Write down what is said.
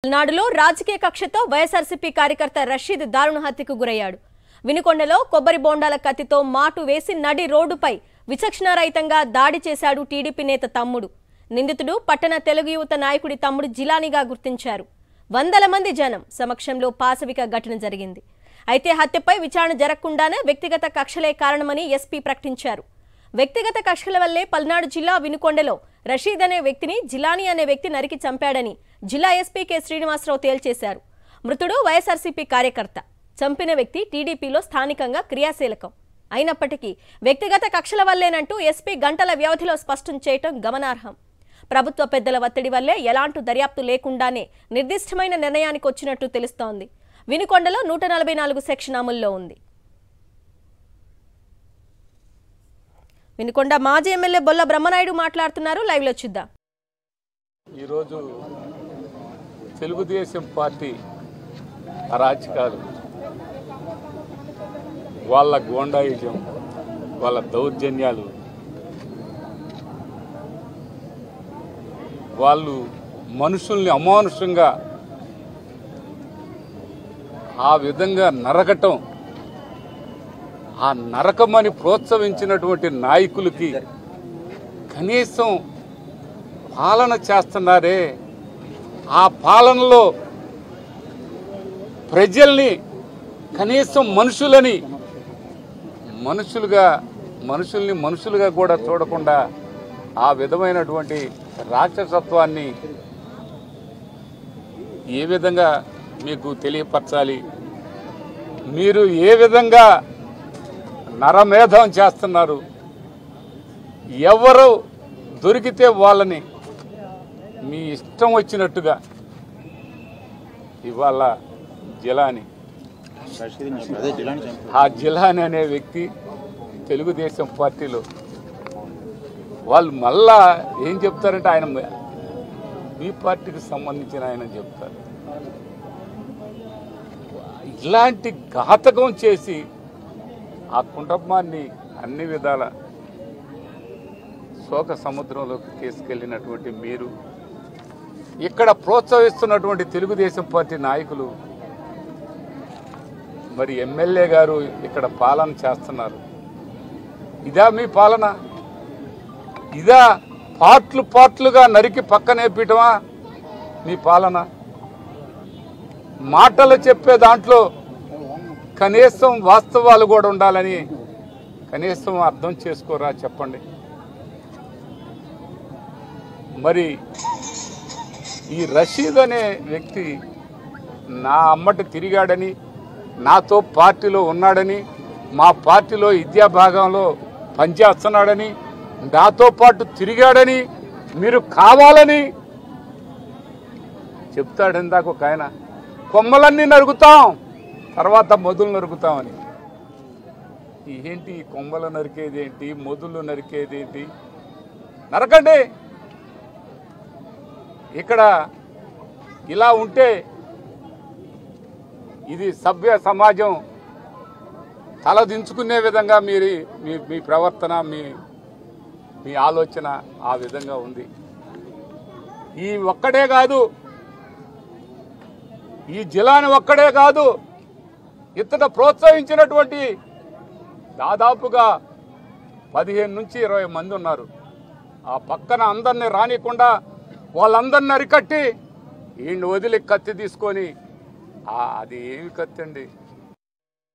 నాడులో రాజకీయ కక్షతో వైఎస్ఆర్సీపీ కార్యకర్త రషీద్ దారుణ హత్యకు గురయ్యాడు. వినుకొండలో కొబ్బరి బోండాల కత్తితో మాటు వేసి నడి రోడ్డుపై విచక్షణారహితంగా దాడి చేశాడు టీడీపీ నేత తమ్ముడు. నిందితుడు పట్టణ తెలుగు యువత నాయకుడి తమ్ముడు జిలానీగా గుర్తించారు. వందల మంది జనం సమక్షంలో పాశవిక ఘటన జరిగింది. అయితే హత్యపై విచారణ జరగకుండానే వ్యక్తిగత కక్షలే కారణమని ఎస్పీ ప్రకటించారు. వ్యక్తిగత కక్షల వల్లే పల్నాడు జిల్లా వినుకొండలో రషీద్ అనే వ్యక్తిని జిలానీ అనే వ్యక్తి నరికి చంపాడని జిల్లా ఎస్పీ కె శ్రీనివాసరావు తేల్చేశారు. మృతుడు వైఎస్ఆర్సీపీ కార్యకర్త. చంపిన వ్యక్తి టీడీపీలో స్థానికంగా క్రియాశీలకం. అయినప్పటికీ వ్యక్తిగత కక్షల వల్లేనంటూ ఎస్పీ గంటల వ్యవధిలో స్పష్టం చేయటం గమనార్హం. ప్రభుత్వ పెద్దల ఒత్తిడి వల్లే ఎలాంటి దర్యాప్తు లేకుండానే నిర్దిష్టమైన నిర్ణయానికి వచ్చినట్టు తెలుస్తోంది. వినుకొండలో 144 సెక్షన్ అమల్లో ఉంది. వినుకొండ మాజీ ఎమ్మెల్యే బొల్ల బ్రహ్మనాయుడు మాట్లాడుతున్నారు. లైవ్ లో చూద్దాం. ఈరోజు తెలుగుదేశం పార్టీ అరాచకాలు, వాళ్ళ గోండాయిజం, వాళ్ళ దౌర్జన్యాలు, వాళ్ళు మనుషుల్ని అమానుషంగా ఆ విధంగా నరకటం, ఆ నరకమని ప్రోత్సహించినటువంటి నాయకులకి కనీసం పాలన చేస్తున్నారే, ఆ పాలనలో ప్రజల్ని కనీసం మనుషుల్ని మనుషులుగా కూడా చూడకుండా ఆ విధమైనటువంటి రాక్షసత్వాన్ని ఏ విధంగా మీకు తెలియపరచాలి? మీరు ఏ విధంగా నరమేధం చేస్తున్నారు? ఎవరు దొరికితే వాళ్ళని మీ ఇష్టం వచ్చినట్టుగా ఇవాళ జిలానీ, ఆ జిలానీ అనే వ్యక్తి తెలుగుదేశం పార్టీలో వాళ్ళు మళ్ళా ఏం చెప్తారంటే ఆయన మీ పార్టీకి సంబంధించిన ఆయన చెప్తారు. ఇలాంటి ఘాతకం చేసి ఆ కుటుంబాన్ని అన్ని విధాల శోక సముద్రంలోకి తీసుకెళ్లినటువంటి మీరు, ఇక్కడ ప్రోత్సహిస్తున్నటువంటి తెలుగుదేశం పార్టీ నాయకులు, మరి ఎమ్మెల్యే గారు ఇక్కడ పాలన చేస్తున్నారు. ఇదా మీ పాలన? ఇదా పార్ట్లుగా నరికి పక్కనేపటమా మీ పాలన? మాటలు చెప్పే దాంట్లో కనీసం వాస్తవాలు కూడా ఉండాలని కనీసం అర్థం చేసుకోరా? చెప్పండి. మరి ఈ రషీద్ అనే వ్యక్తి నా అమ్మటి తిరిగాడని, నాతో పార్టీలో ఉన్నాడని, మా పార్టీలో విద్యా భాగంలో పనిచేస్తున్నాడని, నాతో పాటు తిరిగాడని మీరు కావాలని చెప్తాడు. ఇందాక ఒక ఆయన కొమ్మలన్నీ నరుకుతాం, తర్వాత మొదలు నరుకుతామని. ఏంటి కొమ్మలు నరికేదేంటి, మొదలు నరికేదేంటి? నరకండి. ఇక్కడ ఇలా ఉంటే ఇది సభ్య సమాజం తలదించుకునే విధంగా మీ ప్రవర్తన, మీ ఆలోచన ఆ విధంగా ఉంది. ఈ ఒక్కడే కాదు, ఈ జిల్లాని ఒక్కడే కాదు, ఇతను ప్రోత్సహించినటువంటి దాదాపుగా 15 నుంచి 20 మంది ఉన్నారు. ఆ పక్కన అందరినీ రానికుండా వాళ్ళందరిని అరికట్టి ఈయన్ని వదిలి కత్తి తీసుకొని, అది ఏమి కత్తి అండి?